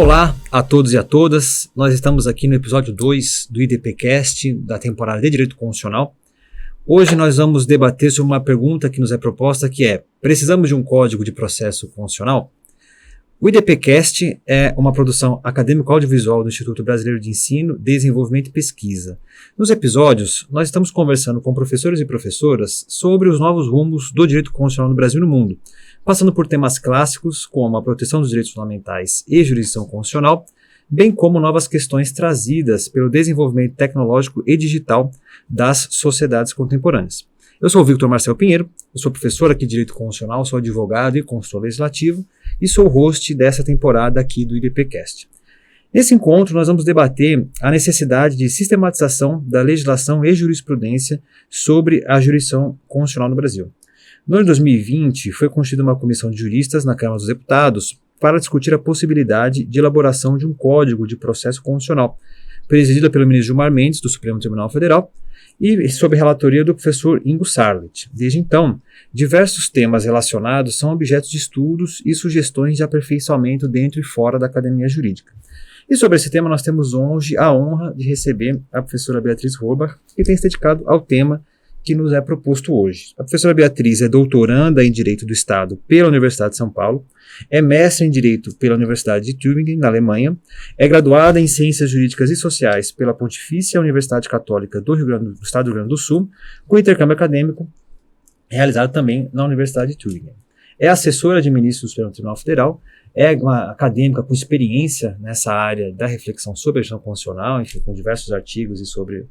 Olá a todos e a todas, nós estamos aqui no episódio 2 do IDPcast da temporada de Direito Constitucional. Hoje nós vamos debater sobre uma pergunta que nos é proposta, que é: precisamos de um Código de Processo Constitucional? O IDPcast é uma produção acadêmico-audiovisual do Instituto Brasileiro de Ensino, Desenvolvimento e Pesquisa. Nos episódios, nós estamos conversando com professores e professoras sobre os novos rumos do direito constitucional no Brasil e no mundo, passando por temas clássicos como a proteção dos direitos fundamentais e jurisdição constitucional, bem como novas questões trazidas pelo desenvolvimento tecnológico e digital das sociedades contemporâneas. Eu sou o Victor Marcel Pinheiro, eu sou professor aqui de Direito Constitucional, sou advogado e consultor legislativo e sou o host dessa temporada aqui do IDPcast. Nesse encontro, nós vamos debater a necessidade de sistematização da legislação e jurisprudência sobre a jurisdição constitucional no Brasil. No ano de 2020, foi constituída uma comissão de juristas na Câmara dos Deputados para discutir a possibilidade de elaboração de um Código de Processo Constitucional, presidida pelo ministro Gilmar Mendes, do Supremo Tribunal Federal, e sob relatoria do professor Ingo Sarlet. Desde então, diversos temas relacionados são objetos de estudos e sugestões de aperfeiçoamento dentro e fora da academia jurídica. E sobre esse tema nós temos hoje a honra de receber a professora Beatriz Horbach, que tem se dedicado ao tema que nos é proposto hoje. A professora Beatriz é doutoranda em Direito do Estado pela Universidade de São Paulo, é mestre em Direito pela Universidade de Tübingen, na Alemanha, é graduada em Ciências Jurídicas e Sociais pela Pontifícia Universidade Católica do Estado do Rio Grande do Sul, com intercâmbio acadêmico realizado também na Universidade de Tübingen. É assessora de ministro do Supremo Tribunal Federal, é uma acadêmica com experiência nessa área da reflexão sobre a legislação constitucional, enfim, com diversos artigos e sobre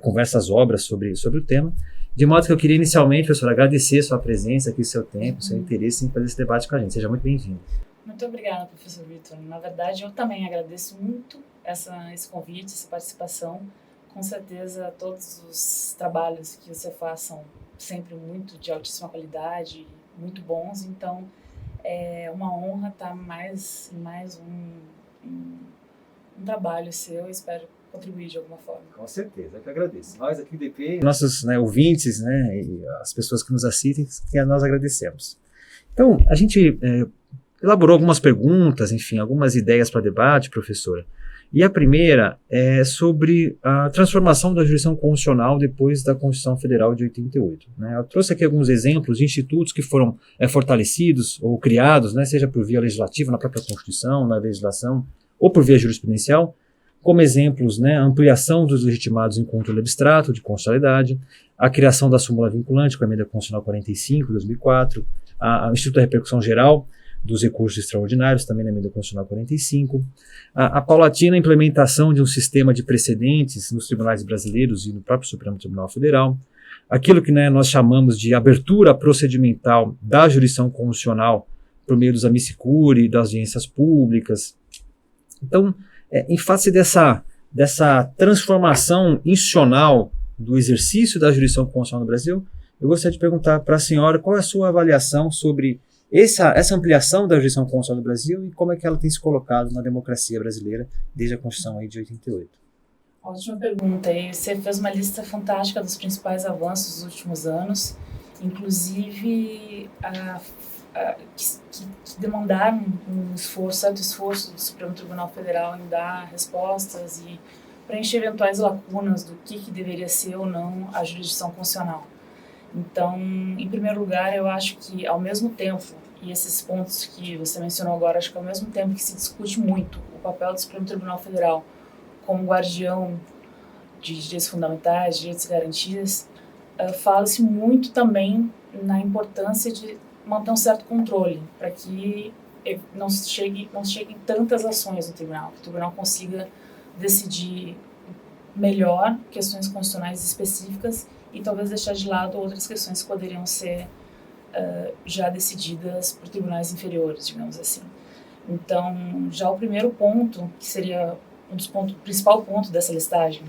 conversas, obras sobre o tema. De modo que eu queria inicialmente, professora, agradecer a sua presença aqui, o seu tempo, o seu interesse em fazer esse debate com a gente. Seja muito bem-vindo. Muito obrigada, professor Vitor. Na verdade, eu também agradeço muito esse convite, essa participação. Com certeza, todos os trabalhos que você faz são sempre muito de altíssima qualidade, muito bons. Então, é uma honra estar mais um trabalho seu. Espero contribuir de alguma forma. Com certeza, eu que agradeço. Nós aqui do DP, nossos ouvintes, e as pessoas que nos assistem, que nós agradecemos. Então, a gente elaborou algumas perguntas, enfim, algumas ideias para debate, professora. E a primeira é sobre a transformação da jurisdição constitucional depois da Constituição Federal de 88. Eu trouxe aqui alguns exemplos de institutos que foram fortalecidos ou criados, seja por via legislativa, na própria Constituição, na legislação, ou por via jurisprudencial, como exemplos, a ampliação dos legitimados em controle abstrato de constitucionalidade, a criação da súmula vinculante com a Emenda Constitucional 45, de 2004, o Instituto da Repercussão Geral dos Recursos Extraordinários, também na Emenda Constitucional 45, a paulatina implementação de um sistema de precedentes nos tribunais brasileiros e no próprio Supremo Tribunal Federal, aquilo que nós chamamos de abertura procedimental da jurisdição constitucional por meio dos amici curiae, das audiências públicas. Então, em face dessa transformação institucional do exercício da jurisdição constitucional no Brasil, eu gostaria de perguntar para a senhora qual é a sua avaliação sobre essa ampliação da jurisdição constitucional no Brasil e como é que ela tem se colocado na democracia brasileira desde a Constituição de 88. Ótima pergunta. E você fez uma lista fantástica dos principais avanços dos últimos anos, inclusive que demandaram certo esforço do Supremo Tribunal Federal em dar respostas e preencher eventuais lacunas do que deveria ser ou não a jurisdição constitucional. Então, em primeiro lugar, eu acho que ao mesmo tempo, e esses pontos que você mencionou agora, acho que ao mesmo tempo que se discute muito o papel do Supremo Tribunal Federal como guardião de direitos fundamentais, direitos e garantias, fala-se muito também na importância de manter um certo controle, para que não cheguem tantas ações no tribunal, que o tribunal consiga decidir melhor questões constitucionais específicas e talvez deixar de lado outras questões que poderiam ser já decididas por tribunais inferiores, digamos assim. Então, já o primeiro ponto, que seria o principal ponto dessa listagem,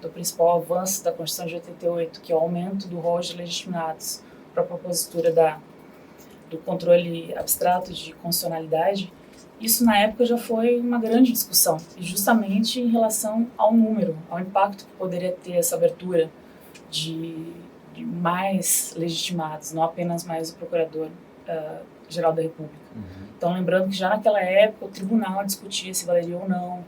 do principal avanço da Constituição de 88, que é o aumento do rol de legitimados para a propositura do controle abstrato de constitucionalidade, isso na época já foi uma grande discussão, e justamente em relação ao número, ao impacto que poderia ter essa abertura de mais legitimados, não apenas mais o procurador Geral da República. Então, lembrando que já naquela época o tribunal discutia se valeria ou não.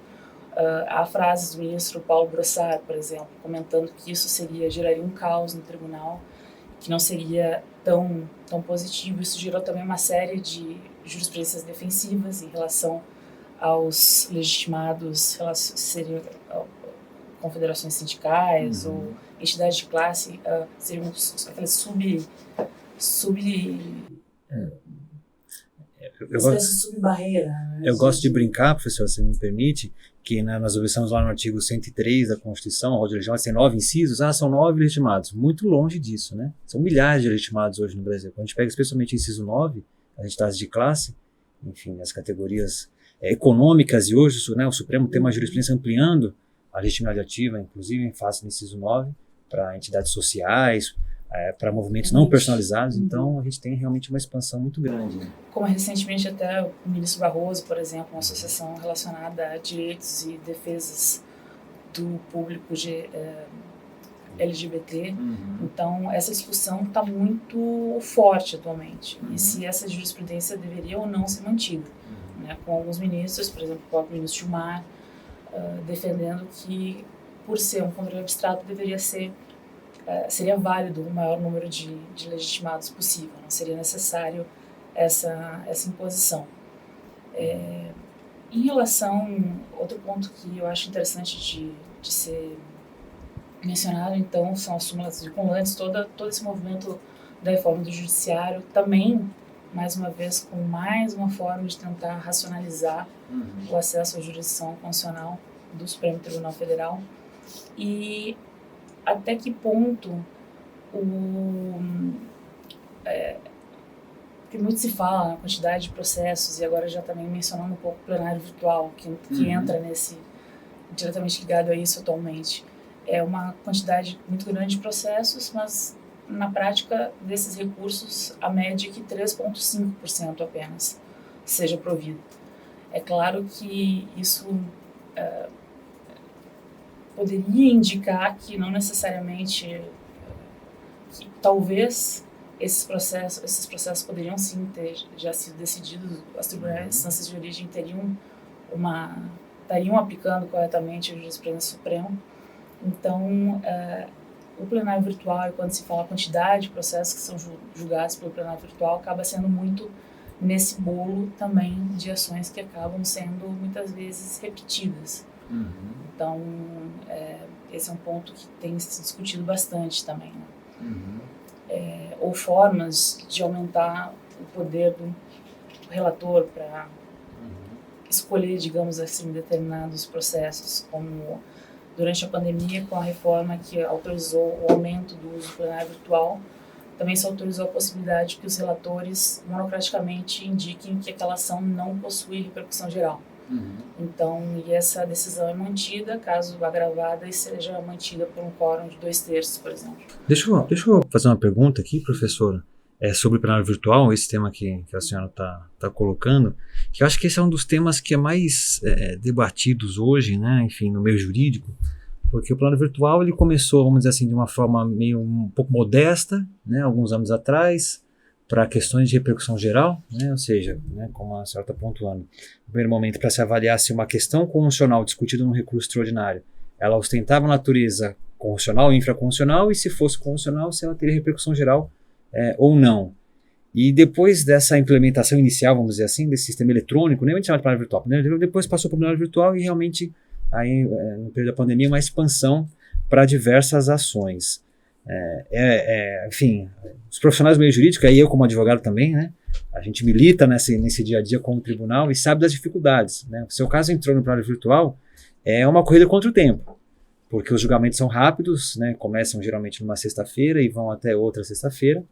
Há frases do ministro Paulo Brossard, por exemplo, comentando que isso geraria um caos no tribunal, que não seria tão positivo. Isso gerou também uma série de jurisprudências defensivas em relação aos legitimados, seriam confederações sindicais ou entidades de classe, seriam aqueles sub-barreira. Eu gosto de brincar, professor, se me permite, que nós observamos lá no artigo 103 da Constituição, a Ordem Legitimada, tem 9 incisos, são 9 legitimados. Muito longe disso, né? São milhares de legitimados hoje no Brasil. Quando a gente pega especialmente o inciso 9, as entidades de classe, enfim, as categorias econômicas, e hoje o Supremo tem uma jurisprudência ampliando a legitimidade ativa, inclusive em face do inciso 9, para entidades sociais, para movimentos não personalizados. Então a gente tem realmente uma expansão muito grande, né? Como recentemente até o ministro Barroso, por exemplo, uma associação relacionada a direitos e defesas do público LGBT. Então essa discussão está muito forte atualmente, e se essa jurisprudência deveria ou não ser mantida, né? Com alguns ministros, por exemplo o próprio ministro Gilmar, defendendo que, por ser um controle abstrato, seria válido o maior número de legitimados possível, não seria necessário essa imposição. Em relação, outro ponto que eu acho interessante de ser mencionado, então, são as súmulas vinculantes, todo esse movimento da reforma do judiciário, também, mais uma vez, com mais uma forma de tentar racionalizar o acesso à jurisdição constitucional do Supremo Tribunal Federal, e até que ponto porque muito se fala na quantidade de processos, e agora já também mencionando um pouco o plenário virtual, que entra diretamente ligado a isso atualmente. É uma quantidade muito grande de processos, mas na prática desses recursos a média é que 3,5% apenas seja provido. É claro que isso poderia indicar que não necessariamente, que talvez esses processos poderiam sim ter já sido decididos, as instâncias de origem estariam aplicando corretamente a jurisprudência suprema. Então, o plenário virtual, e quando se fala a quantidade de processos que são julgados pelo plenário virtual, acaba sendo muito nesse bolo também de ações que acabam sendo muitas vezes repetidas. Então, esse é um ponto que tem se discutido bastante também, né? Ou formas de aumentar o poder do relator para escolher, digamos assim, determinados processos, como durante a pandemia, com a reforma que autorizou o aumento do uso do plenário virtual, também se autorizou a possibilidade de que os relatores monocraticamente indiquem que aquela ação não possui repercussão geral. Então, e essa decisão é mantida, caso agravada, e seja mantida por um quórum de 2/3, por exemplo. Deixa eu fazer uma pergunta aqui, professora, sobre o plenário virtual, esse tema que a senhora está colocando, que eu acho que esse é um dos temas que é mais debatidos hoje, né, enfim, no meio jurídico, porque o plenário virtual ele começou, vamos dizer assim, de uma forma meio um pouco modesta, né, alguns anos atrás, para questões de repercussão geral, né, ou seja, né, como a senhora está pontuando, no primeiro momento, para se avaliar se uma questão constitucional discutida num recurso extraordinário, ela ostentava natureza constitucional ou infraconstitucional, e se fosse constitucional, se ela teria repercussão geral ou não. E depois dessa implementação inicial, vamos dizer assim, desse sistema eletrônico, nem chamado de plenário virtual, né, depois passou para o plenário virtual e realmente, aí, no período da pandemia, uma expansão para diversas ações. Enfim, os profissionais do meio jurídico, aí eu como advogado também, né, a gente milita nesse dia a dia com o tribunal e sabe das dificuldades, né. O seu caso entrou no plenário virtual, é uma corrida contra o tempo, porque os julgamentos são rápidos, né, começam geralmente numa sexta-feira e vão até outra sexta-feira,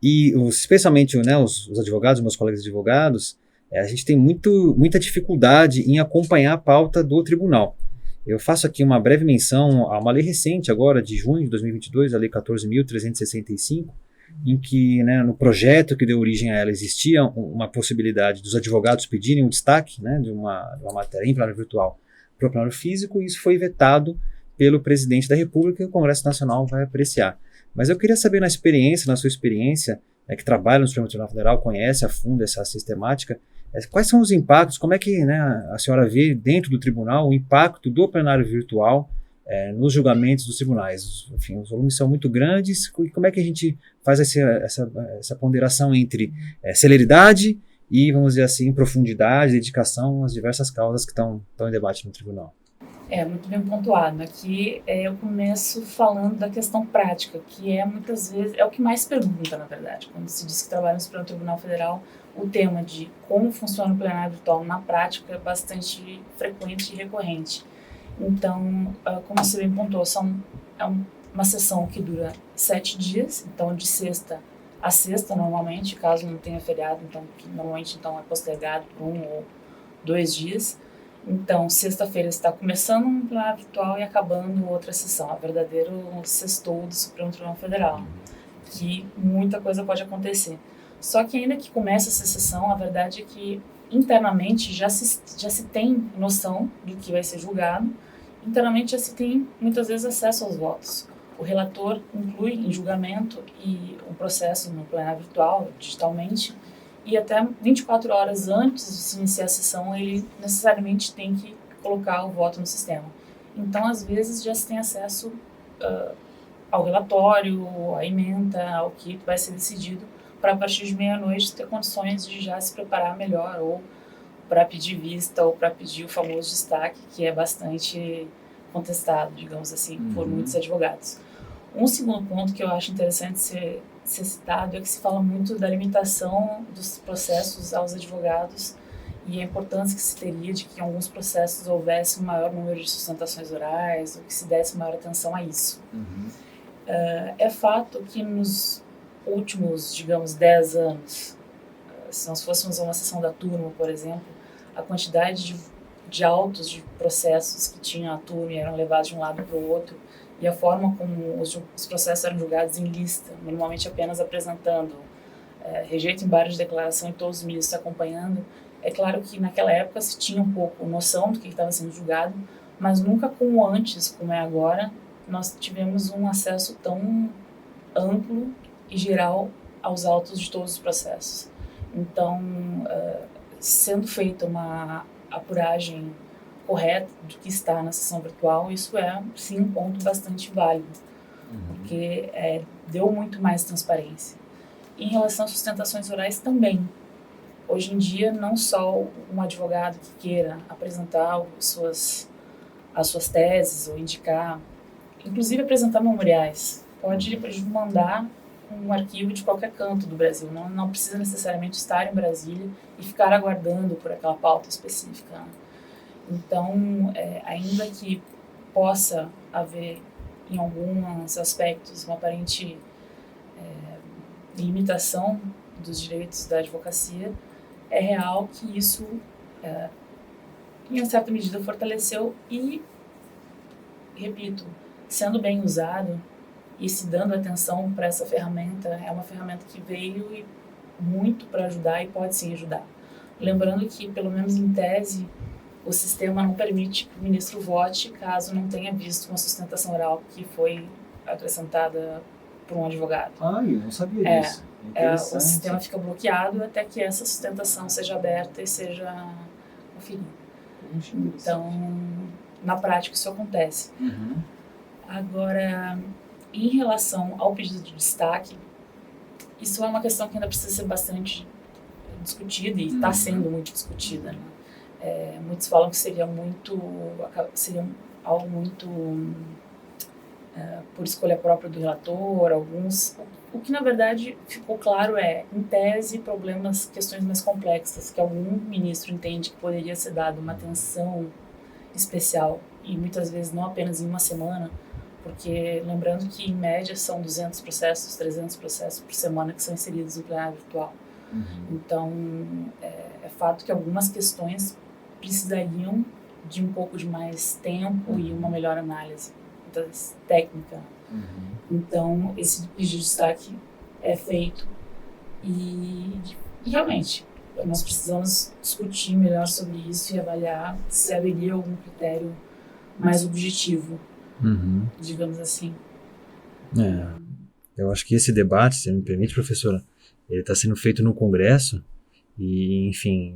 e especialmente, né, os advogados, meus colegas advogados, a gente tem muita dificuldade em acompanhar a pauta do tribunal. Eu faço aqui uma breve menção a uma lei recente agora, de junho de 2022, a lei 14.365, em que, né, no projeto que deu origem a ela existia uma possibilidade dos advogados pedirem um destaque, né, de uma matéria em plenário virtual para o plenário físico, e isso foi vetado pelo presidente da República, e o Congresso Nacional vai apreciar. Mas eu queria saber na sua experiência, que trabalha no Supremo Tribunal Federal, conhece a fundo essa sistemática. Quais são os impactos, como é que, né, a senhora vê dentro do tribunal o impacto do plenário virtual nos julgamentos dos tribunais? Enfim, os volumes são muito grandes, e como é que a gente faz essa ponderação entre celeridade e, vamos dizer assim, profundidade, dedicação às diversas causas que estão em debate no tribunal? Muito bem pontuado. Aqui eu começo falando da questão prática, que muitas vezes é o que mais pergunta, na verdade. Quando se diz que trabalha no Supremo Tribunal Federal, o tema de como funciona o plenário virtual na prática é bastante frequente e recorrente. Então, como você bem pontuou, uma sessão que dura 7 dias, então de sexta a sexta normalmente, caso não tenha feriado, então que normalmente então é postergado por 1 ou 2 dias. Então, sexta-feira está começando um plenário virtual e acabando outra sessão, a verdadeiro sextou do Supremo Tribunal Federal, que muita coisa pode acontecer. Só que ainda que comece essa sessão, a verdade é que internamente já se tem noção do que vai ser julgado, internamente já se tem muitas vezes acesso aos votos. O relator inclui em julgamento e o processo no plenário virtual, digitalmente, e até 24 horas antes de se iniciar a sessão, ele necessariamente tem que colocar o voto no sistema. Então, às vezes, já se tem acesso ao relatório, à ementa, ao que vai ser decidido, para a partir de meia-noite ter condições de já se preparar melhor, ou para pedir vista, ou para pedir o famoso destaque, que é bastante contestado, digamos assim, por muitos advogados. Um segundo ponto que eu acho interessante ser citado é que se fala muito da limitação dos processos aos advogados e a importância que se teria de que em alguns processos houvesse um maior número de sustentações orais ou que se desse maior atenção a isso. É fato que nos últimos, digamos, 10 anos, se nós fôssemos a uma sessão da turma, por exemplo, a quantidade de autos de processos que tinha a turma e eram levados de um lado para o outro, e a forma como os processos eram julgados em lista, normalmente apenas apresentando rejeito, embargo de declaração e todos os ministros acompanhando, é claro que naquela época se tinha um pouco noção do que estava sendo julgado, mas nunca como antes, como é agora, nós tivemos um acesso tão amplo e geral aos autos de todos os processos. Então, sendo feita uma apuragem correta do que está na sessão virtual, isso é, sim, um ponto bastante válido, porque deu muito mais transparência. Em relação às sustentações orais também. Hoje em dia, não só um advogado que queira apresentar as suas teses ou indicar, inclusive apresentar memoriais, pode mandar um arquivo de qualquer canto do Brasil, não precisa necessariamente estar em Brasília e ficar aguardando por aquela pauta específica. Então, ainda que possa haver, em alguns aspectos, uma aparente limitação dos direitos da advocacia, é real que isso, em certa medida, fortaleceu e, repito, sendo bem usado e se dando atenção para essa ferramenta, é uma ferramenta que veio muito para ajudar e pode sim ajudar. Lembrando que, pelo menos em tese, o sistema não permite que o ministro vote caso não tenha visto uma sustentação oral que foi acrescentada por um advogado. Eu não sabia disso. O sistema fica bloqueado até que essa sustentação seja aberta e seja conferida. Então, na prática, isso acontece. Agora, em relação ao pedido de destaque, isso é uma questão que ainda precisa ser bastante discutida e está sendo muito discutida, né? Muitos falam que seria algo muito por escolha própria do relator, o que na verdade ficou claro em tese, questões mais complexas, que algum ministro entende que poderia ser dado uma atenção especial, e muitas vezes não apenas em uma semana, porque lembrando que em média são 200 processos, 300 processos por semana que são inseridos no plenário virtual. Então, é fato que algumas questões precisariam de um pouco de mais tempo e uma melhor análise técnica. Então, esse pedido de destaque é feito e realmente nós precisamos discutir melhor sobre isso e avaliar se haveria algum critério mais objetivo, digamos assim. Eu acho que esse debate, se me permite, professora, ele está sendo feito no Congresso e, enfim,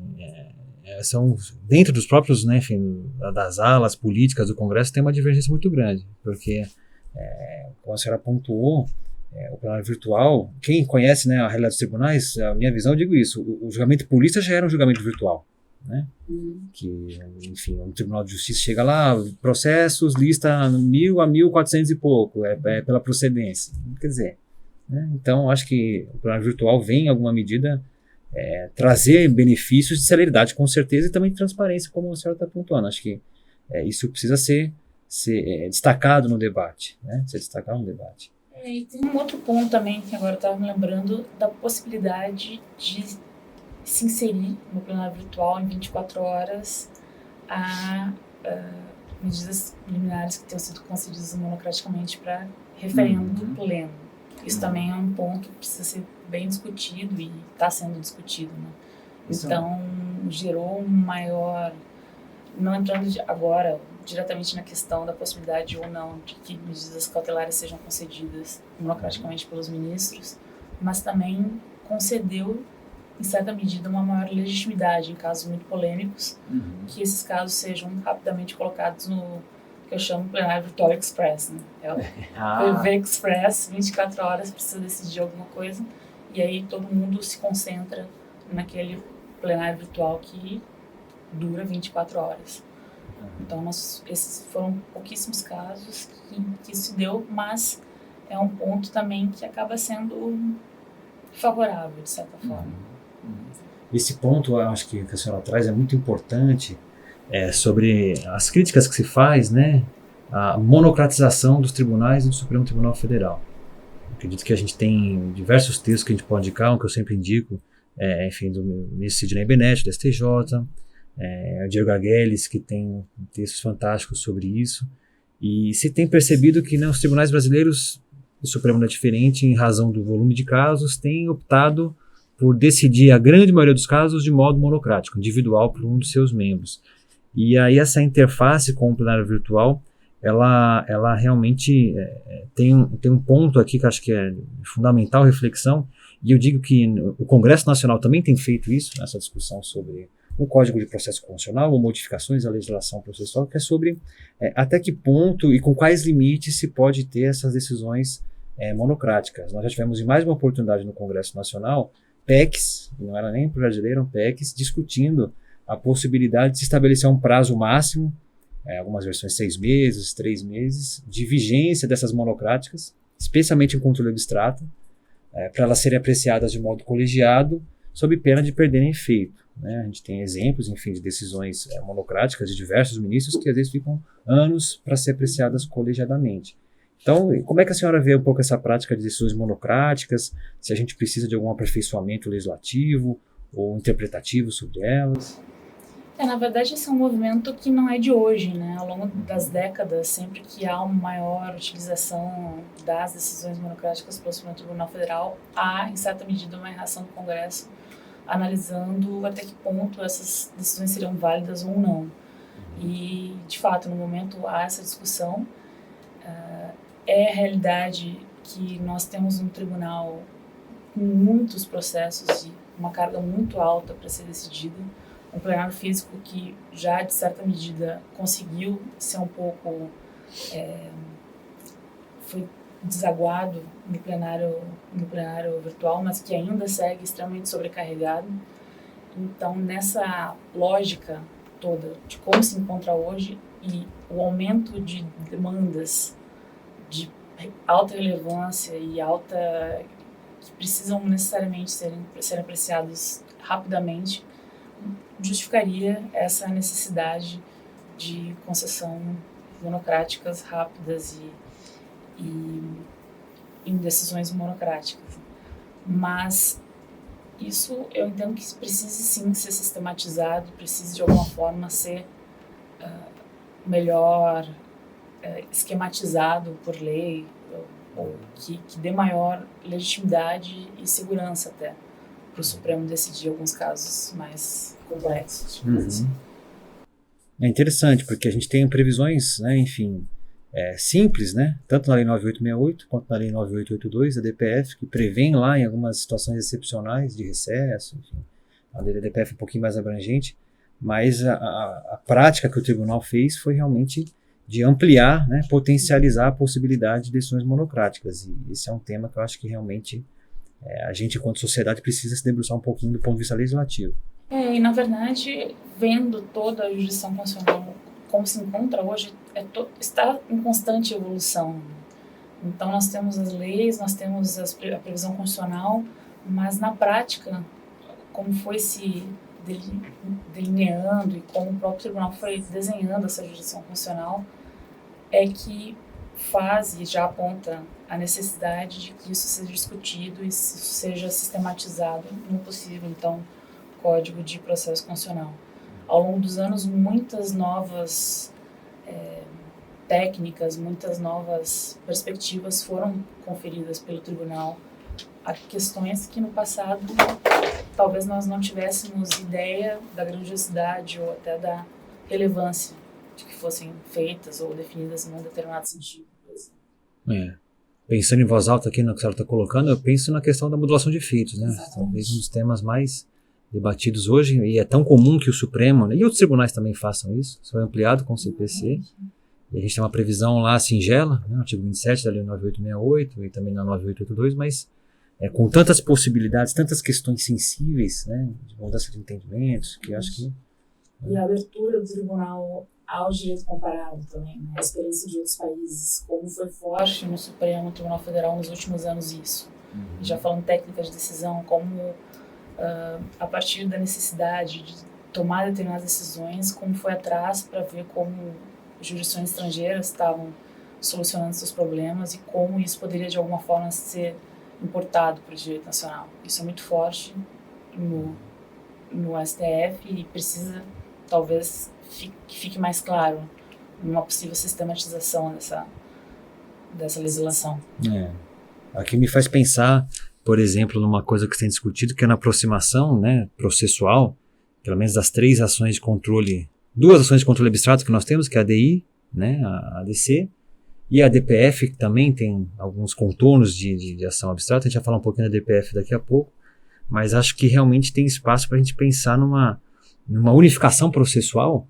são dentro dos próprios, né, enfim, das alas políticas do Congresso tem uma divergência muito grande, porque, como a senhora pontuou, o plenário virtual, quem conhece, né, a realidade dos tribunais, a minha visão, eu digo isso, o julgamento polícia já era um julgamento virtual, né? Que, enfim, o Tribunal de Justiça chega lá, processos, lista 1.000 a 1.400 e pouco, pela procedência, quer dizer, né? Então, acho que o plenário virtual vem, em alguma medida, trazer benefícios de celeridade, com certeza, e também de transparência, como a senhora está pontuando. Acho que isso precisa ser destacado no debate, né? Ser destacado no debate. E tem um outro ponto também, que agora eu estava me lembrando, da possibilidade de se inserir no plenário virtual em 24 horas a medidas liminares que tenham sido concedidas monocraticamente para referendo pleno. Isso também é um ponto que precisa ser bem discutido e está sendo discutido, né? Então, gerou um maior... Não entrando agora diretamente na questão da possibilidade ou não de que medidas cautelares sejam concedidas monocraticamente pelos ministros, mas também concedeu, em certa medida, uma maior legitimidade em casos muito polêmicos, que esses casos sejam rapidamente colocados no que eu chamo plenário virtual express, né? É o PV Express, 24 horas, precisa decidir alguma coisa, e aí todo mundo se concentra naquele plenário virtual que dura 24 horas. Então, esses foram pouquíssimos casos que isso deu, mas é um ponto também que acaba sendo favorável, de certa forma. Esse ponto, eu acho que a senhora traz é muito importante, sobre as críticas que se faz, né, a monocratização dos tribunais e do Supremo Tribunal Federal. Acredito que a gente tem diversos textos que a gente pode indicar, um que eu sempre indico, enfim, do ministro Sidney Benetti, do STJ, o Diego Arguelles, que tem textos fantásticos sobre isso, e se tem percebido que, né, os tribunais brasileiros, o Supremo não é diferente, em razão do volume de casos, têm optado por decidir a grande maioria dos casos de modo monocrático, individual por um dos seus membros. E aí essa interface com o plenário virtual, ela realmente tem um ponto aqui que eu acho que é de fundamental reflexão, e eu digo que o Congresso Nacional também tem feito isso, nessa discussão sobre o Código de Processo Constitucional ou modificações à legislação processual, que é sobre até que ponto e com quais limites se pode ter essas decisões monocráticas. Nós já tivemos em mais uma oportunidade no Congresso Nacional PECs, não era nem projeto de lei, eram PECs, discutindo a possibilidade de se estabelecer um prazo máximo, algumas versões 6 meses, 3 meses, de vigência dessas monocráticas, especialmente em controle abstrato, para elas serem apreciadas de modo colegiado, sob pena de perderem efeito, né? A gente tem exemplos, enfim, de decisões monocráticas de diversos ministros que às vezes ficam anos para ser apreciadas colegiadamente. Então, como é que a senhora vê um pouco essa prática de decisões monocráticas, se a gente precisa de algum aperfeiçoamento legislativo ou interpretativo sobre elas? Na verdade, esse é um movimento que não é de hoje, né? Ao longo das décadas, sempre que há uma maior utilização das decisões monocráticas pelo Supremo Tribunal Federal, há, em certa medida, uma reação do Congresso analisando até que ponto essas decisões seriam válidas ou não. E, de fato, no momento há essa discussão. É a realidade que nós temos um tribunal com muitos processos e uma carga muito alta para ser decidida, um plenário físico que já, de certa medida, conseguiu ser um pouco... foi desaguado no plenário virtual, mas que ainda segue extremamente sobrecarregado. Então, nessa lógica toda de como se encontra hoje e o aumento de demandas de alta relevância e que precisam necessariamente serem apreciados rapidamente, justificaria essa necessidade de concessão monocráticas rápidas e em decisões monocráticas. Mas isso eu entendo que precisa sim ser sistematizado, precisa de alguma forma ser melhor esquematizado por lei, ou que dê maior legitimidade e segurança até para o Supremo decidir alguns casos mais complexos. É interessante, porque a gente tem previsões, né, enfim, simples, né? Tanto na Lei 9868 quanto na Lei 9882 da DPF, que prevêem lá em algumas situações excepcionais de recesso, enfim. A lei da DPF é um pouquinho mais abrangente, mas a prática que o tribunal fez foi realmente de ampliar, né, potencializar a possibilidade de decisões monocráticas. E esse é um tema que eu acho que realmente a gente, enquanto sociedade, precisa se debruçar um pouquinho do ponto de vista legislativo. E, na verdade, vendo toda a jurisdição constitucional como se encontra hoje, está em constante evolução. Então, nós temos as leis, nós temos a previsão constitucional, mas na prática, como foi se delineando e como o próprio tribunal foi desenhando essa jurisdição constitucional, é que faz e já aponta a necessidade de que isso seja discutido e isso seja sistematizado no possível, então, Código de Processo Constitucional. Ao longo dos anos, muitas novas técnicas, muitas novas perspectivas foram conferidas pelo tribunal a questões que no passado talvez nós não tivéssemos ideia da grandiosidade ou até da relevância de que fossem feitas ou definidas em um determinado sentido. Pensando em voz alta aqui no que a senhora está colocando, eu penso na questão da modulação de efeitos, né? Exatamente. Talvez um dos temas mais debatidos hoje, e é tão comum que o Supremo, né, e outros tribunais também façam isso, isso foi ampliado com o CPC, e a gente tem uma previsão lá singela, né, no artigo 27 da Lei 9868 e também na 9882, mas com tantas possibilidades, tantas questões sensíveis, né, de mudança de entendimentos, que eu acho que... E a abertura do tribunal ao direito comparado também, né, a experiência de outros países, como foi forte no Supremo Tribunal Federal nos últimos anos isso. Já falando técnicas de decisão, como a partir da necessidade de tomar determinadas decisões, como foi atrás para ver como jurisdições estrangeiras estavam solucionando seus problemas e como isso poderia de alguma forma ser importado para o direito nacional. Isso é muito forte no STF e precisa, talvez, que fique mais claro numa possível sistematização dessa legislação. Aqui me faz pensar, por exemplo, numa coisa que se tem discutido, que é na aproximação, né, processual, pelo menos das 3 ações de controle, 2 ações de controle abstrato que nós temos, que é a ADI, né, a ADC, e a DPF, que também tem alguns contornos de ação abstrata. A gente vai falar um pouquinho da DPF daqui a pouco, mas acho que realmente tem espaço para a gente pensar numa unificação processual,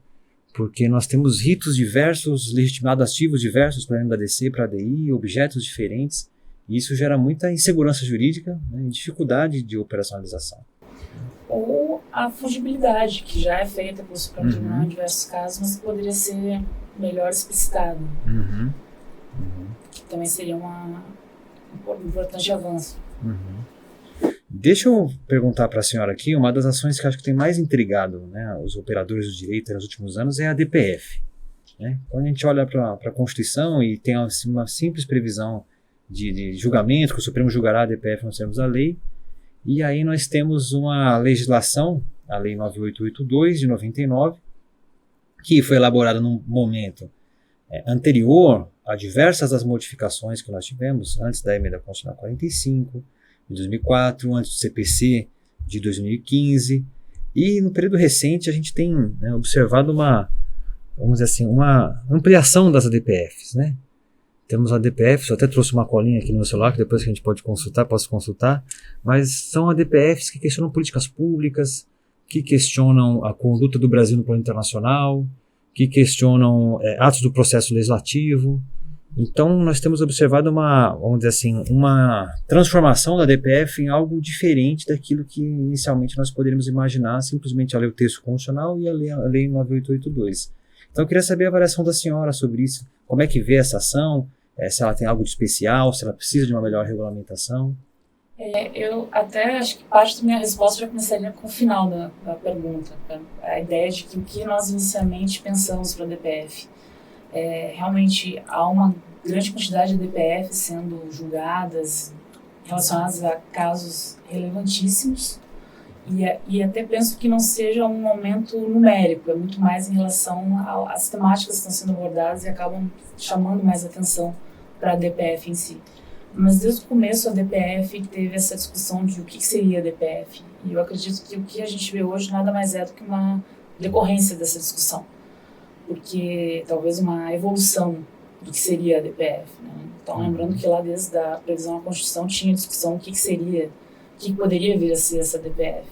porque nós temos ritos diversos, legitimados ativos diversos, por exemplo, da ADC para a ADI, objetos diferentes, e isso gera muita insegurança jurídica, né, e dificuldade de operacionalização. Ou a fungibilidade, que já é feita pelo Supremo Tribunal em diversos casos, mas que poderia ser melhor explicitada. Que também seria um importante avanço. Deixa eu perguntar para a senhora aqui, uma das ações que acho que tem mais intrigado, né, os operadores do direito nos últimos anos é a DPF. Né? Quando a gente olha para a Constituição e tem assim, uma simples previsão de julgamento, que o Supremo julgará a DPF nos termos da lei, e aí nós temos uma legislação, a Lei 9882 de 99, que foi elaborada num momento anterior a diversas das modificações que nós tivemos, antes da emenda constitucional 45, de 2004, antes do CPC de 2015, e no período recente a gente tem, né, observado vamos dizer assim, uma ampliação das ADPFs, né? Temos a DPF, eu até trouxe uma colinha aqui no meu celular, que depois que a gente posso consultar, mas são ADPFs que questionam políticas públicas, que questionam a conduta do Brasil no plano internacional, que questionam atos do processo legislativo. Então, nós temos observado vamos dizer assim, uma transformação da DPF em algo diferente daquilo que inicialmente nós poderíamos imaginar, simplesmente a ler o texto constitucional e a Lei 9882. Então, eu queria saber a avaliação da senhora sobre isso. Como é que vê essa ação? Se ela tem algo de especial, se ela precisa de uma melhor regulamentação? Eu até acho que parte da minha resposta já começaria com o final da pergunta. A ideia de que o que nós inicialmente pensamos para a DPF. Realmente há uma grande quantidade de DPF sendo julgadas relacionadas a casos relevantíssimos e até penso que não seja um momento numérico, é muito mais em relação às temáticas que estão sendo abordadas e acabam chamando mais atenção para a DPF em si. Mas desde o começo a DPF teve essa discussão de o que seria a DPF, e eu acredito que o que a gente vê hoje nada mais é do que uma decorrência dessa discussão, porque talvez uma evolução do que seria a DPF, né? Então, lembrando que lá desde a previsão da Constituição tinha discussão o que seria, o que poderia vir a ser essa DPF.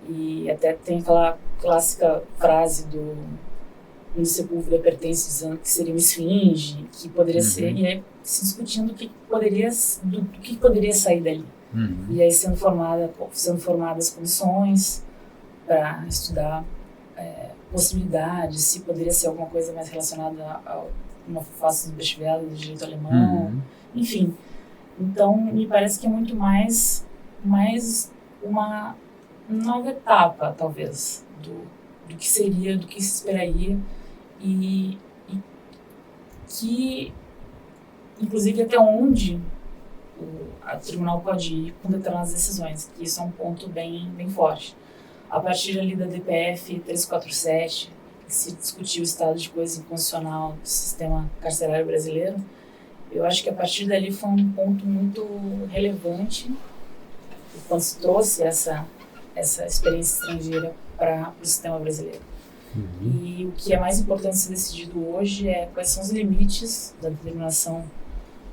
E até tem aquela clássica frase do Sepúlveda pertence dizendo que seria uma esfinge, que poderia ser, e aí se discutindo do que poderia sair dali. E aí sendo formadas comissões para estudar possibilidades, se poderia ser alguma coisa mais relacionada a uma face do vestibular do direito alemão, enfim. Então, me parece que é muito mais uma nova etapa, talvez, do que seria, do que se esperaria e que, inclusive, até onde o tribunal pode ir com determinadas decisões, que isso é um ponto bem forte. A partir ali da DPF 347, que se discutiu o estado de coisa inconstitucional do sistema carcerário brasileiro, eu acho que a partir dali foi um ponto muito relevante quando se trouxe essa experiência estrangeira para o sistema brasileiro. E o que é mais importante ser decidido hoje é quais são os limites da determinação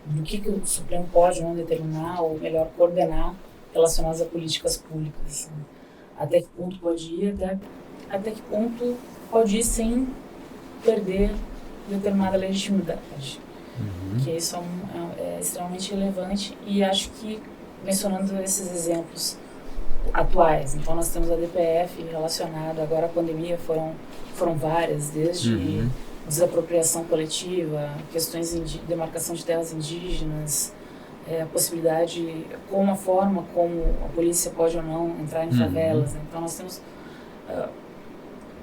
do que o Supremo pode ou não determinar, ou melhor, coordenar relacionados a políticas públicas. Até que ponto pode ir, até que ponto pode ir sem perder determinada legitimidade. Que isso é extremamente relevante, e acho que, mencionando esses exemplos atuais, então nós temos a DPF relacionada, agora à pandemia foram várias, desde desapropriação coletiva, questões de demarcação de terras indígenas, a possibilidade, a forma como a polícia pode ou não entrar em favelas. Então nós temos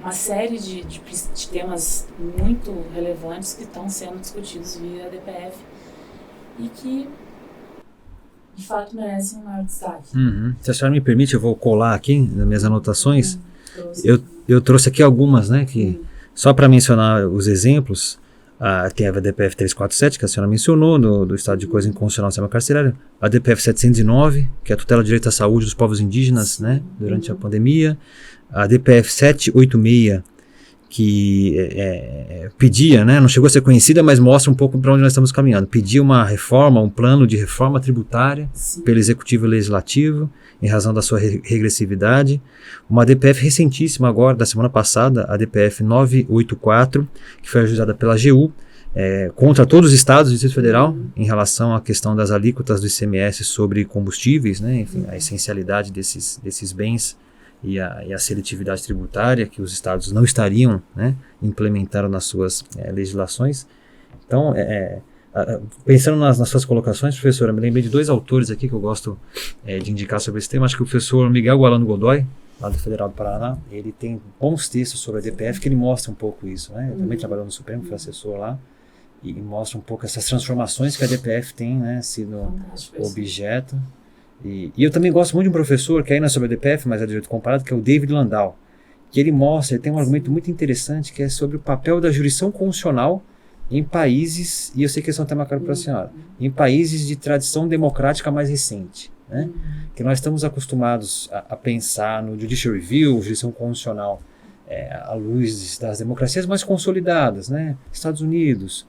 uma série de temas muito relevantes que estão sendo discutidos via DPF e que, de fato, merecem um maior destaque. Se a senhora me permite, eu vou colar aqui nas minhas anotações. Eu trouxe aqui algumas, né, que só para mencionar os exemplos. Tem a DPF 347, que a senhora mencionou, do estado de coisa inconstitucional do sistema carcerário. A DPF 709, que é a tutela do direito à saúde dos povos indígenas, né, durante a pandemia. A DPF 786, que pedia, né, não chegou a ser conhecida, mas mostra um pouco para onde nós estamos caminhando. Pedia uma reforma, um plano de reforma tributária pelo Executivo e Legislativo, em razão da sua regressividade. Uma DPF recentíssima agora, da semana passada, a DPF 984, que foi ajuizada pela AGU, contra todos os estados do Distrito Federal, em relação à questão das alíquotas do ICMS sobre combustíveis, né, enfim, a essencialidade desses bens e a seletividade tributária que os estados não estariam, né, implementando nas suas legislações. Então, pensando nas suas colocações, professora, me lembrei de dois autores aqui que eu gosto de indicar sobre esse tema. Acho que o professor Miguel Gualano Godoy, lá do Federal do Paraná, ele tem bons textos sobre a DPF que ele mostra um pouco isso, né? Ele também trabalhou no Supremo, foi assessor lá, e mostra um pouco essas transformações que a DPF tem, né, sido objeto. E eu também gosto muito de um professor que aí não é sobre a DPF, mas é direito comparado, que é o David Landau, que ele tem um argumento muito interessante que é sobre o papel da jurisdição constitucional em países, e eu sei que esse é um tema caro para a senhora, em países de tradição democrática mais recente, né? Que nós estamos acostumados a pensar no Judicial Review, jurisdição constitucional, à luz das democracias mais consolidadas, né? Estados Unidos,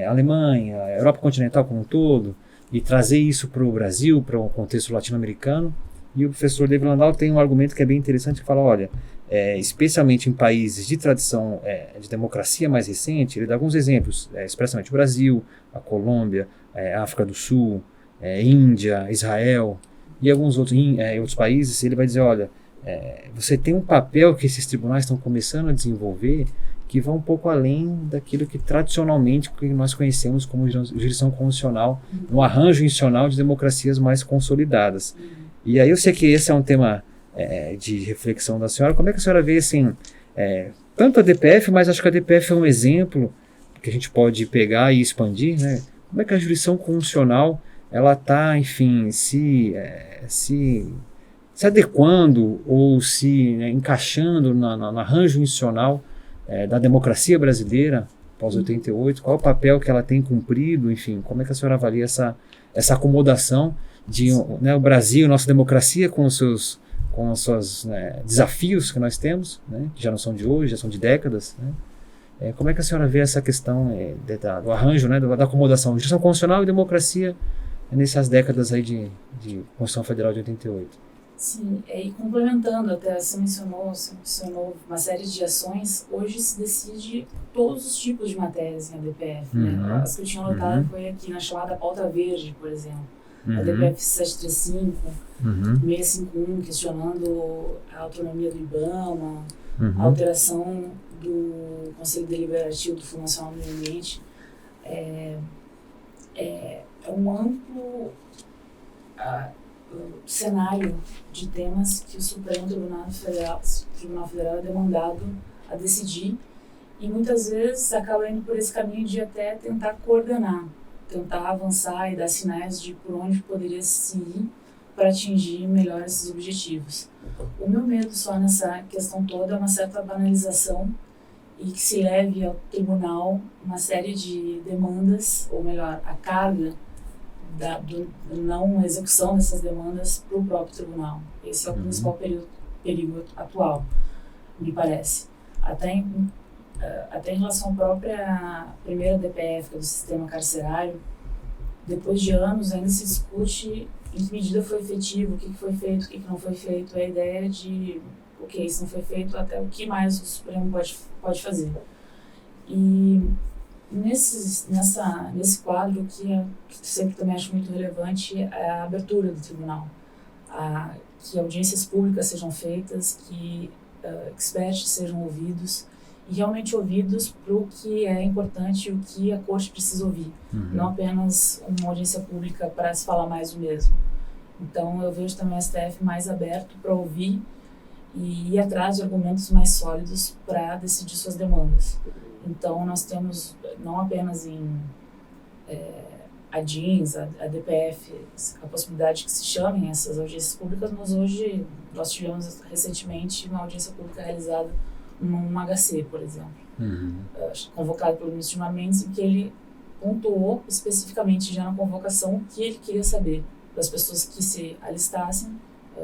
Alemanha, Europa continental como um todo, e trazer isso para o Brasil, para o contexto latino-americano. E o professor David Landau tem um argumento que é bem interessante, que fala, olha, especialmente em países de tradição de democracia mais recente, ele dá alguns exemplos, expressamente o Brasil, a Colômbia, a África do Sul, Índia, Israel e alguns outros países. Ele vai dizer, olha, você tem um papel que esses tribunais estão começando a desenvolver que vai um pouco além daquilo que tradicionalmente nós conhecemos como jurisdição constitucional, no arranjo institucional de democracias mais consolidadas. E aí eu sei que esse é um tema de reflexão da senhora. Como é que a senhora vê, assim, tanto a DPF, mas acho que a DPF é um exemplo que a gente pode pegar e expandir, né? Como é que a jurisdição constitucional ela está, enfim, se adequando ou se encaixando no arranjo institucional da democracia brasileira pós-88, qual é o papel que ela tem cumprido, enfim, como é que a senhora avalia essa acomodação de o Brasil, nossa democracia com os seus desafios que nós temos, né, que já não são de hoje, já são de décadas, né, Como é que a senhora vê essa questão do arranjo, né, da acomodação, jurisdição constitucional e democracia nessas décadas aí de Constituição Federal de 88? Sim, e complementando, até você mencionou uma série de ações, hoje se decide todos os tipos de matérias em ADPF. Né? As que eu tinha notado foi aqui na chamada pauta verde, por exemplo. A ADPF 735, 651, questionando a autonomia do IBAMA, a alteração do Conselho Deliberativo do Fundo Nacional do Meio Ambiente. É um amplo cenário de temas que o Supremo Tribunal Federal é demandado a decidir, e muitas vezes acaba indo por esse caminho de até tentar coordenar, tentar avançar e dar sinais de por onde poderia se ir para atingir melhor esses objetivos. O meu medo só nessa questão toda é uma certa banalização e que se leve ao tribunal uma série de demandas, ou melhor, a carga da não execução dessas demandas para o próprio tribunal. Esse é o principal perigo atual, me parece. Até em relação à própria primeira DPF, que é do sistema carcerário, depois de anos ainda se discute em que medida foi efetivo, o que foi feito, o que não foi feito. A ideia de, ok, se não foi feito, até o que mais o Supremo pode fazer. E nesse quadro, que sempre também acho muito relevante, é a abertura do tribunal. Que audiências públicas sejam feitas, que experts sejam ouvidos, e realmente ouvidos para o que é importante e o que a corte precisa ouvir. Não apenas uma audiência pública para se falar mais do mesmo. Então eu vejo também o STF mais aberto para ouvir e ir atrás de argumentos mais sólidos para decidir suas demandas. Então nós temos não apenas em a DINS, a DPF, a possibilidade que se chamem essas audiências públicas, mas hoje nós tivemos recentemente uma audiência pública realizada num HC, por exemplo, convocado pelo ministro Gilmar Mendes, em que ele pontuou especificamente já na convocação o que ele queria saber das pessoas que se alistassem,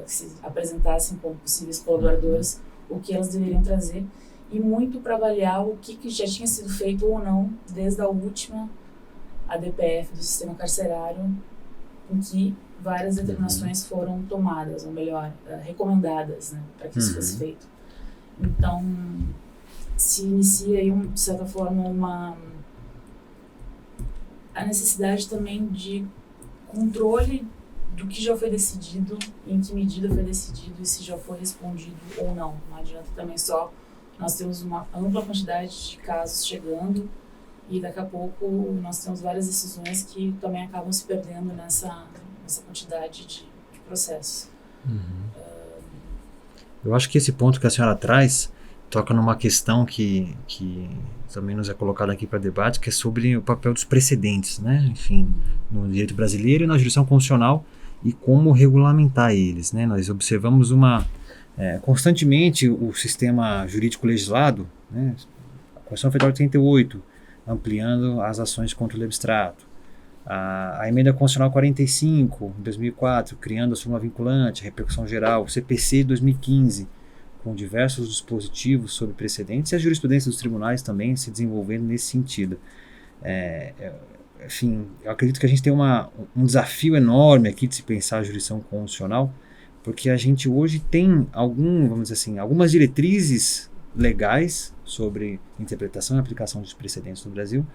que se apresentassem como possíveis colaboradores, o que elas deveriam trazer, e muito para avaliar o que já tinha sido feito ou não desde a última ADPF do sistema carcerário, em que várias determinações foram tomadas, ou melhor, recomendadas, né, para que isso fosse feito. Então, se inicia aí, de certa forma, a necessidade também de controle do que já foi decidido, em que medida foi decidido e se já foi respondido ou não. Não adianta também só nós temos uma ampla quantidade de casos chegando e daqui a pouco nós temos várias decisões que também acabam se perdendo nessa quantidade de processos. Eu acho que esse ponto que a senhora traz toca numa questão que também nos é colocada aqui para debate, que é sobre o papel dos precedentes, né? Enfim, no direito brasileiro e na jurisdição constitucional e como regulamentar eles, né? Nós observamos constantemente o sistema jurídico legislado, né? A Constituição Federal de 88, ampliando as ações de controle abstrato. A Emenda Constitucional 45, de 2004, criando a súmula vinculante, a repercussão geral, o CPC de 2015, com diversos dispositivos sobre precedentes, e a jurisprudência dos tribunais também se desenvolvendo nesse sentido. Enfim, eu acredito que a gente tem um desafio enorme aqui de se pensar a jurisdição constitucional, porque a gente hoje tem vamos dizer assim, algumas diretrizes legais sobre interpretação e aplicação dos precedentes no Brasil,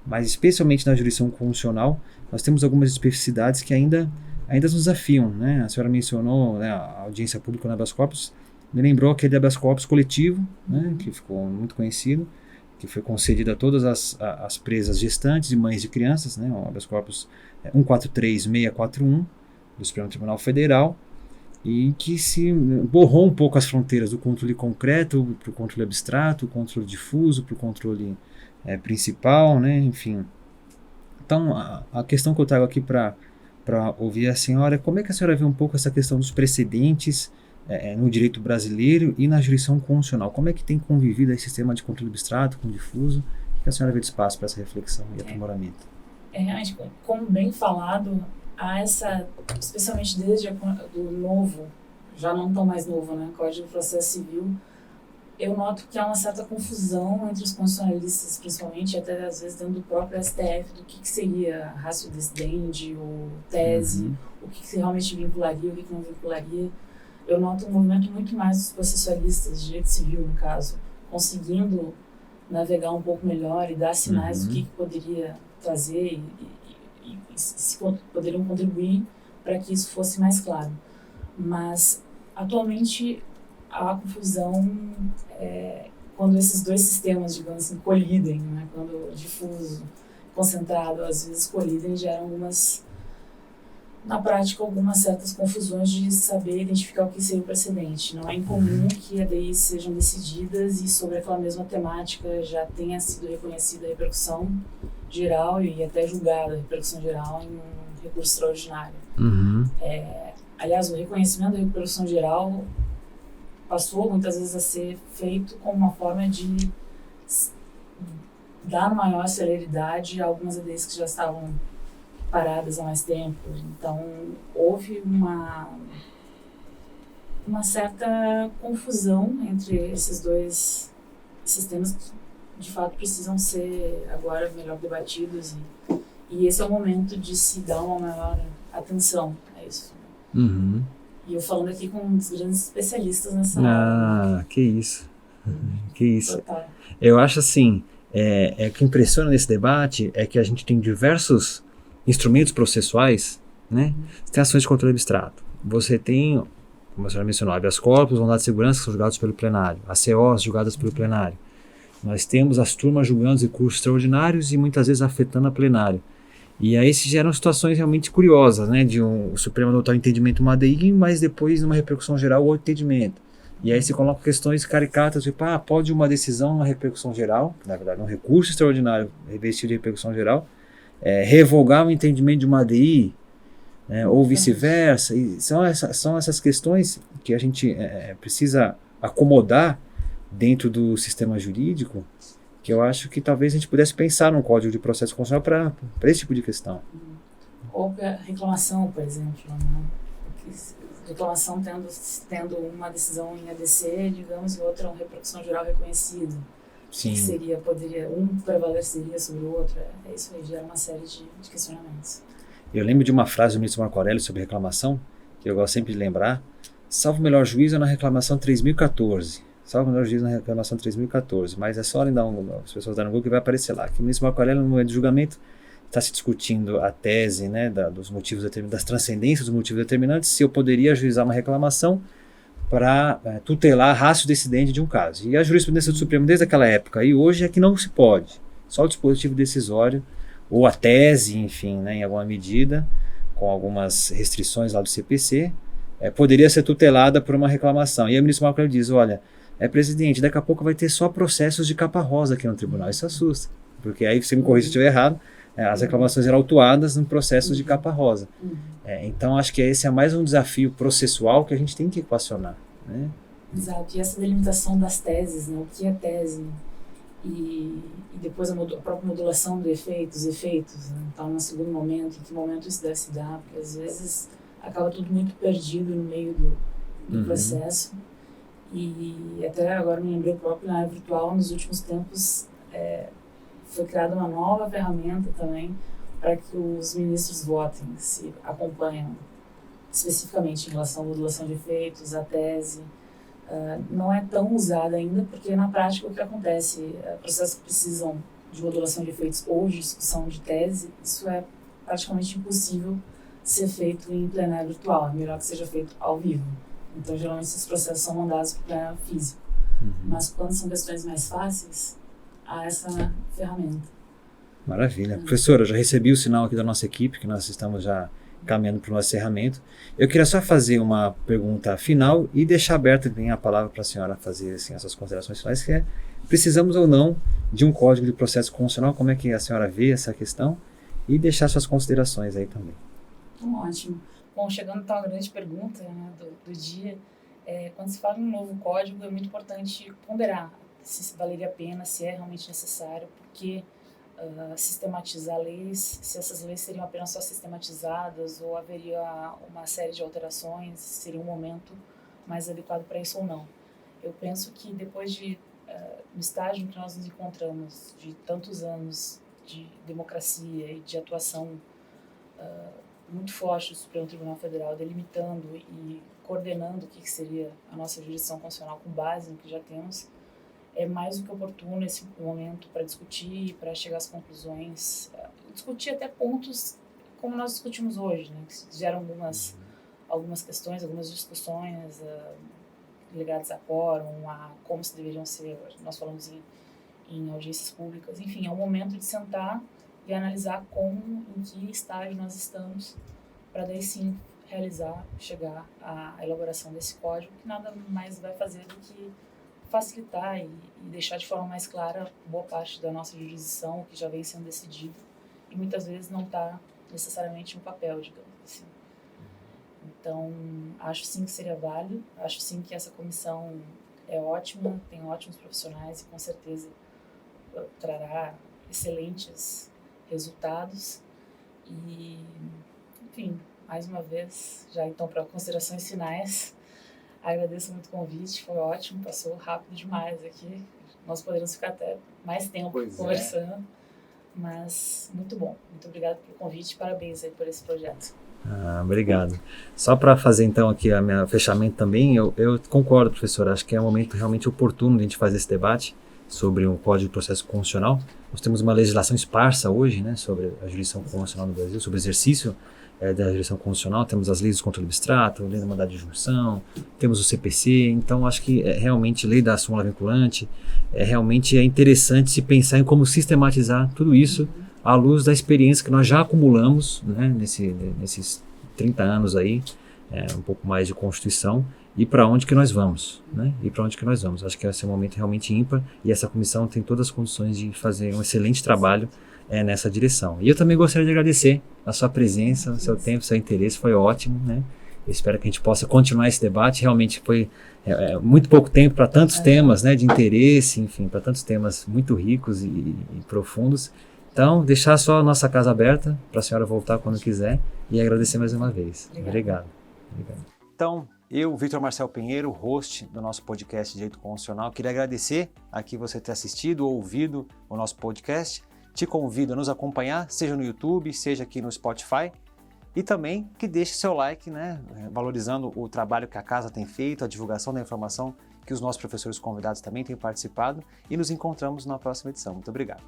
mas especialmente na jurisdição constitucional, nós temos algumas especificidades que ainda nos desafiam, né? A senhora mencionou, né, a audiência pública no habeas corpus, me lembrou aquele habeas corpus coletivo, né, que ficou muito conhecido, que foi concedido a todas as presas gestantes e mães de crianças, né, o habeas corpus 143641 do Supremo Tribunal Federal, e que se borrou um pouco as fronteiras do controle concreto para o controle abstrato, o controle difuso para o controle principal, né, enfim. Então, a questão que eu trago aqui para ouvir a senhora é como é que a senhora vê um pouco essa questão dos precedentes no direito brasileiro e na jurisdição constitucional. Como é que tem convivido esse sistema de controle abstrato com difuso? O que a senhora vê de espaço para essa reflexão e aprimoramento? Realmente, como bem falado, há especialmente desde do novo, já não tão mais novo, né, Código de Processo Civil, Eu noto que há uma certa confusão entre os constitucionalistas, principalmente, até às vezes dentro do próprio STF, do que seria ratio decidendi ou tese, o que realmente vincularia, o que não vincularia. Eu noto um movimento muito mais dos processualistas, de direito civil, no caso, conseguindo navegar um pouco melhor e dar sinais do que poderia trazer e se poderiam contribuir para que isso fosse mais claro. Mas, atualmente, há confusão quando esses dois sistemas, digamos assim, colidem, né? Quando o difuso, concentrado, às vezes colidem, geram na prática, algumas certas confusões de saber identificar o que seria o precedente. Não é incomum que ADIs sejam decididas e sobre aquela mesma temática já tenha sido reconhecida a repercussão geral e até julgada a repercussão geral em um recurso extraordinário. Aliás, o reconhecimento da repercussão geral passou muitas vezes a ser feito como uma forma de dar maior celeridade a algumas ADIs que já estavam paradas há mais tempo. Então, houve uma certa confusão entre esses dois sistemas que, de fato, precisam ser agora melhor debatidos e esse é o momento de se dar uma maior atenção a isso. E eu falando aqui com um dos grandes especialistas nessa área. Que isso. Que isso. Total. Eu acho assim, o que impressiona nesse debate é que a gente tem diversos instrumentos processuais, né? Você tem ações de controle abstrato. Você tem, como a senhora mencionou, habeas corpus, vontade de segurança que são julgados pelo plenário. ACOs julgadas pelo plenário. Nós temos as turmas julgando os recursos extraordinários e muitas vezes afetando a plenário. E aí se geram situações realmente curiosas, né? De o Supremo adotar o entendimento uma ADI, mas depois numa repercussão geral o outro entendimento. E aí se colocam questões caricatas, tipo, pode uma decisão, uma repercussão geral, na verdade um recurso extraordinário revestido de repercussão geral, revogar o entendimento de uma ADI, ou vice-versa. E são essas questões que a gente precisa acomodar dentro do sistema jurídico, que eu acho que talvez a gente pudesse pensar num código de processo constitucional para esse tipo de questão. Ou a reclamação, por exemplo, né? Reclamação tendo uma decisão em ADC, digamos, e outra uma repercussão geral reconhecida. Sim. Que um prevaleceria sobre o outro. Isso aí gera uma série de questionamentos. Eu lembro de uma frase do ministro Marco Aurélio sobre reclamação, que eu gosto sempre de lembrar: salvo o melhor juízo na reclamação 3014. Salvo o melhor juízo na reclamação 3014. Mas é só olhar as pessoas darem no Google que vai aparecer lá. Que o ministro Marco Aurélio, no momento de julgamento, está se discutindo a tese, né, dos motivos determinantes, das transcendências dos motivos determinantes, se eu poderia ajuizar uma reclamação para tutelar a ratio decidente de um caso. E a jurisprudência do Supremo desde aquela época e hoje é que não se pode. Só o dispositivo decisório ou a tese, enfim, né, em alguma medida, com algumas restrições lá do CPC, poderia ser tutelada por uma reclamação. E o ministro Marco Aurélio diz, olha, presidente, daqui a pouco vai ter só processos de capa rosa aqui no tribunal. Isso assusta, porque aí você me corrige se eu estiver errado, as reclamações eram autuadas no processo de capa rosa. Então acho que esse é mais um desafio processual que a gente tem que equacionar, né? Exato, e essa delimitação das teses, né? O que é tese? E depois a própria modulação do efeitos, né? Então, no segundo momento, em que momento isso deve se dar, porque às vezes acaba tudo muito perdido no meio do processo. E até agora me lembrei próprio na área virtual, nos últimos tempos, foi criada uma nova ferramenta também para que os ministros votem, se acompanham especificamente em relação à modulação de efeitos, a tese. Não é tão usada ainda, porque na prática o que acontece, processos que precisam de modulação de efeitos ou de discussão de tese, isso é praticamente impossível ser feito em plenário virtual, é melhor que seja feito ao vivo. Então, geralmente, esses processos são mandados para o plenário físico. Mas quando são questões mais fáceis, há essa ferramenta. Maravilha. Professora, eu já recebi o sinal aqui da nossa equipe, que nós estamos já caminhando para o nosso encerramento. Eu queria só fazer uma pergunta final e deixar aberta também a palavra para a senhora fazer assim, essas considerações finais, que precisamos ou não de um código de processo constitucional, como é que a senhora vê essa questão, e deixar suas considerações aí também. Ótimo. Bom, chegando então à grande pergunta, né, do dia, quando se fala em um novo código, é muito importante ponderar se valeria a pena, se é realmente necessário, porque sistematizar leis, se essas leis seriam apenas só sistematizadas ou haveria uma série de alterações, seria um momento mais adequado para isso ou não. Eu penso que depois do estágio em que nós nos encontramos, de tantos anos de democracia e de atuação muito forte do Supremo Tribunal Federal, delimitando e coordenando o que seria a nossa jurisdição constitucional com base no que já temos, é mais do que oportuno esse momento para discutir, para chegar às conclusões, discutir até pontos como nós discutimos hoje, né, que geram algumas questões, algumas discussões ligadas a quórum, a como se deveriam ser, nós falamos em audiências públicas, enfim, é um momento de sentar e analisar em que estágio nós estamos, para daí sim chegar à elaboração desse código, que nada mais vai fazer do que facilitar e deixar de forma mais clara boa parte da nossa jurisdição, que já vem sendo decidido, e muitas vezes não está necessariamente no papel, digamos assim. Então, acho sim que seria válido, acho sim que essa comissão é ótima, tem ótimos profissionais e com certeza trará excelentes resultados. E, enfim, mais uma vez, já então para considerações finais, agradeço muito o convite, foi ótimo, passou rápido demais aqui. Nós poderíamos ficar até mais tempo conversando, mas muito bom. Muito obrigado pelo convite, parabéns aí por esse projeto. Obrigado. Só para fazer então aqui o meu fechamento também, eu concordo, professor, acho que é um momento realmente oportuno de a gente fazer esse debate sobre o Código de Processo Constitucional. Nós temos uma legislação esparsa hoje, né, sobre a jurisdição constitucional no Brasil, sobre o exercício da jurisdição constitucional. Temos as leis do controle abstrato, lei da mandado de junção, temos o CPC, então acho que realmente lei da súmula vinculante, realmente é interessante se pensar em como sistematizar tudo isso à luz da experiência que nós já acumulamos, né, nesses 30 anos aí, um pouco mais de Constituição, e para onde que nós vamos, né? E para onde que nós vamos. Acho que esse é um momento realmente ímpar e essa comissão tem todas as condições de fazer um excelente trabalho nessa direção. E eu também gostaria de agradecer a sua presença, o seu tempo, o seu interesse, foi ótimo, né? Eu espero que a gente possa continuar esse debate. Realmente foi muito pouco tempo para tantos temas, né, de interesse, enfim, para tantos temas muito ricos e profundos. Então, deixar só a nossa casa aberta para a senhora voltar quando quiser e agradecer mais uma vez. Obrigado. Então, eu, Victor Marcel Pinheiro, host do nosso podcast Direito Constitucional, queria agradecer aqui você ter assistido ou ouvido o nosso podcast. Te convido a nos acompanhar, seja no YouTube, seja aqui no Spotify. E também que deixe seu like, né, valorizando o trabalho que a casa tem feito, a divulgação da informação que os nossos professores convidados também têm participado. E nos encontramos na próxima edição. Muito obrigado.